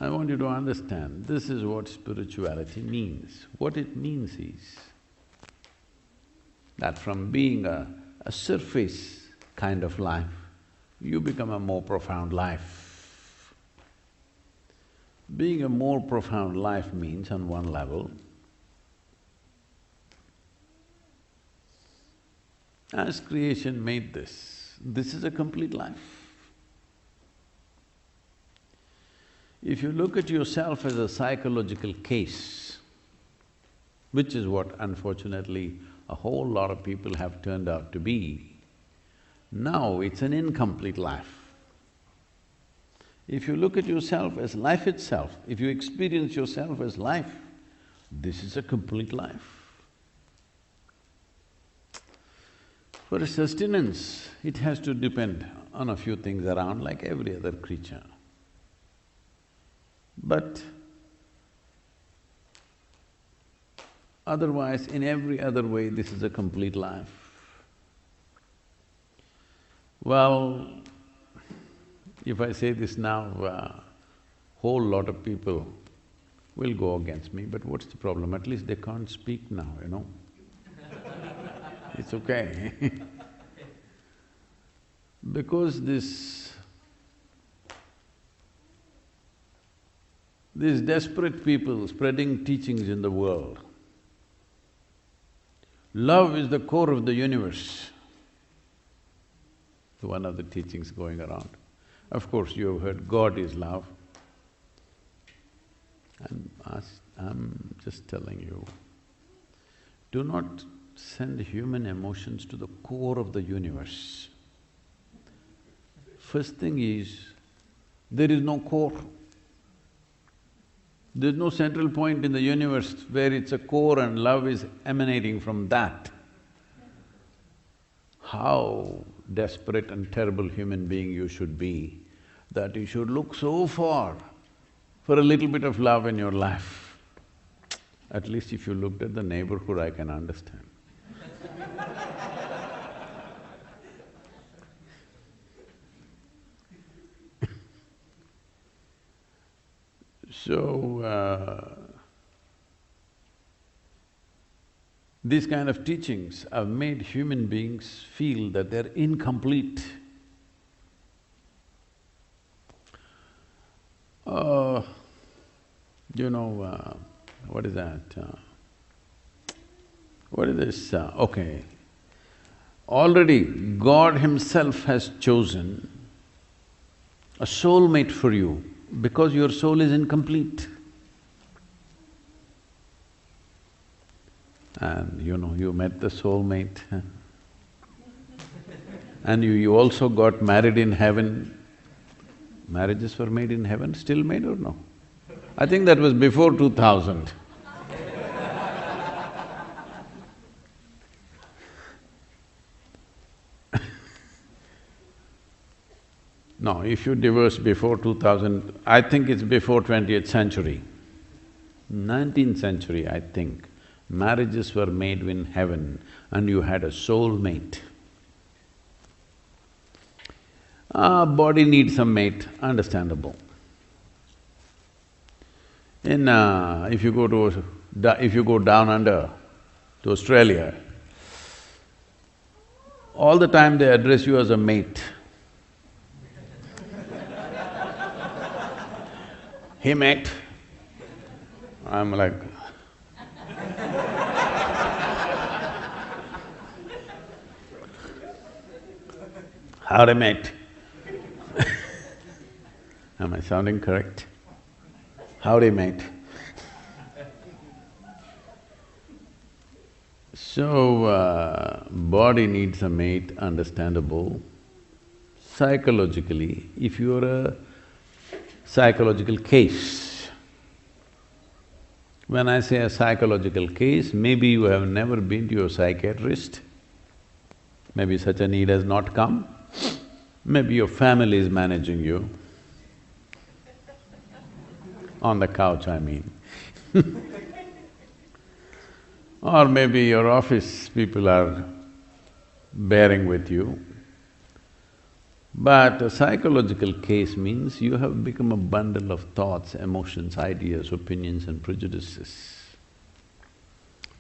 I want you to understand, this is what spirituality means. What it means is that from being a surface kind of life, you become a more profound life. Being a more profound life means, on one level, as creation made this is a complete life. If you look at yourself as a psychological case, which is what unfortunately a whole lot of people have turned out to be, now it's an incomplete life. If you look at yourself as life itself, if you experience yourself as life, this is a complete life. For a sustenance, it has to depend on a few things around like every other creature. But otherwise, in every other way, this is a complete life. Well, if I say this now, whole lot of people will go against me, but what's the problem? At least they can't speak now, you know. It's okay. Because these desperate people spreading teachings in the world, love is the core of the universe. One of the teachings going around. Of course, you have heard God is love. I'm just telling you, do not send human emotions to the core of the universe. First thing is, there is no core. There's no central point in the universe where it's a core and love is emanating from that. How desperate and terrible human being you should be, that you should look so far for a little bit of love in your life. At least if you looked at the neighborhood, I can understand. So, these kind of teachings have made human beings feel that they're incomplete. What is that? What is this? Okay. Already God Himself has chosen a soulmate for you because your soul is incomplete. And you met the soulmate and you also got married in heaven. Marriages were made in heaven, still made or no? I think that was before 2000. No, if you divorce before 2000, I think it's before 20th century. 19th century, I think, marriages were made in heaven and you had a soulmate. Body needs a mate, understandable. If you go down under to Australia, all the time they address you as a mate. Hey mate, I'm like, howdy mate. Am I sounding correct? Howdy mate. So, body needs a mate, understandable. Psychologically, if you're a psychological case, when I say a psychological case, maybe you have never been to your psychiatrist, maybe such a need has not come, maybe your family is managing you, on the couch I mean or maybe your office people are bearing with you. But a psychological case means you have become a bundle of thoughts, emotions, ideas, opinions and prejudices.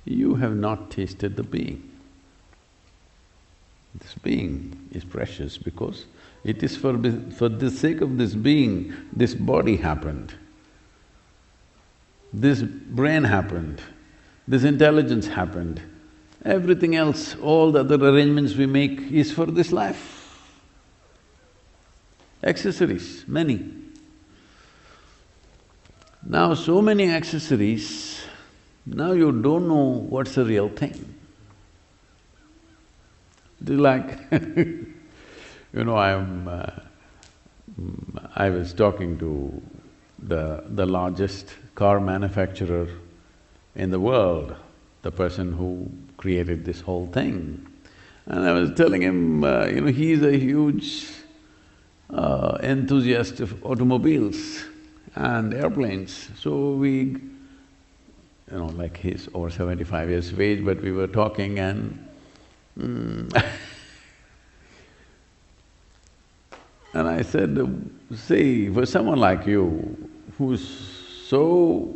You have not tasted the being. This being is precious because it is for the sake of this being, this body happened, this brain happened, this intelligence happened. Everything else, all the other arrangements we make is for this life. Accessories, many. Now so many accessories, now you don't know what's the real thing. It is like I was talking to the largest car manufacturer in the world, the person who created this whole thing. And I was telling him, he's a huge enthusiast of automobiles and airplanes. So we, like he's over 75 years of age, but we were talking and and I said, see, for someone like you who's so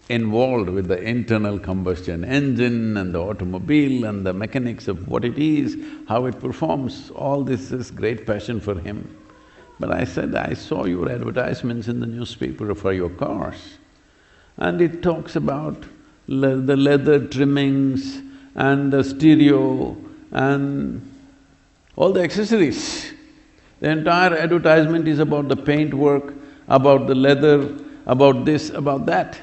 involved with the internal combustion engine and the automobile and the mechanics of what it is, how it performs, all this is great passion for him. But I said, I saw your advertisements in the newspaper for your cars, and it talks about the leather trimmings and the stereo and all the accessories. The entire advertisement is about the paintwork, about the leather, about this, about that.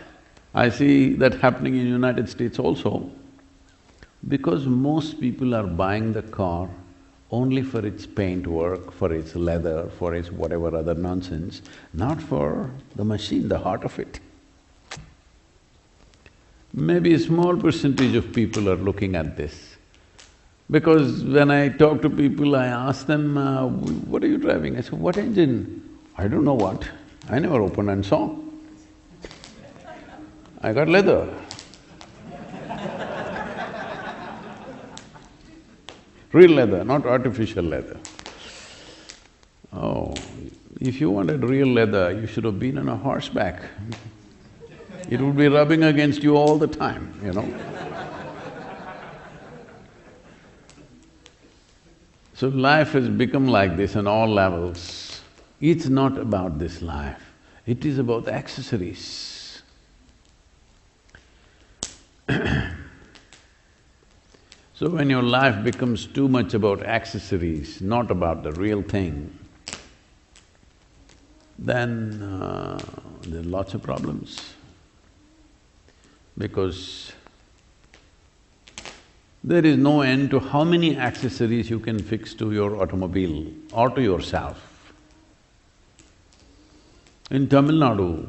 I see that happening in United States also, because most people are buying the car only for its paintwork, for its leather, for its whatever other nonsense, not for the machine, the heart of it. Maybe a small percentage of people are looking at this. Because when I talk to people, I ask them, what are you driving? I say, what engine? I don't know what. I never opened and saw. I got leather. Real leather, not artificial leather. Oh, if you wanted real leather, you should have been on a horseback. It would be rubbing against you all the time, So life has become like this on all levels. It's not about this life, it is about the accessories. So when your life becomes too much about accessories, not about the real thing, then there are lots of problems. Because there is no end to how many accessories you can fix to your automobile or to yourself. In Tamil Nadu,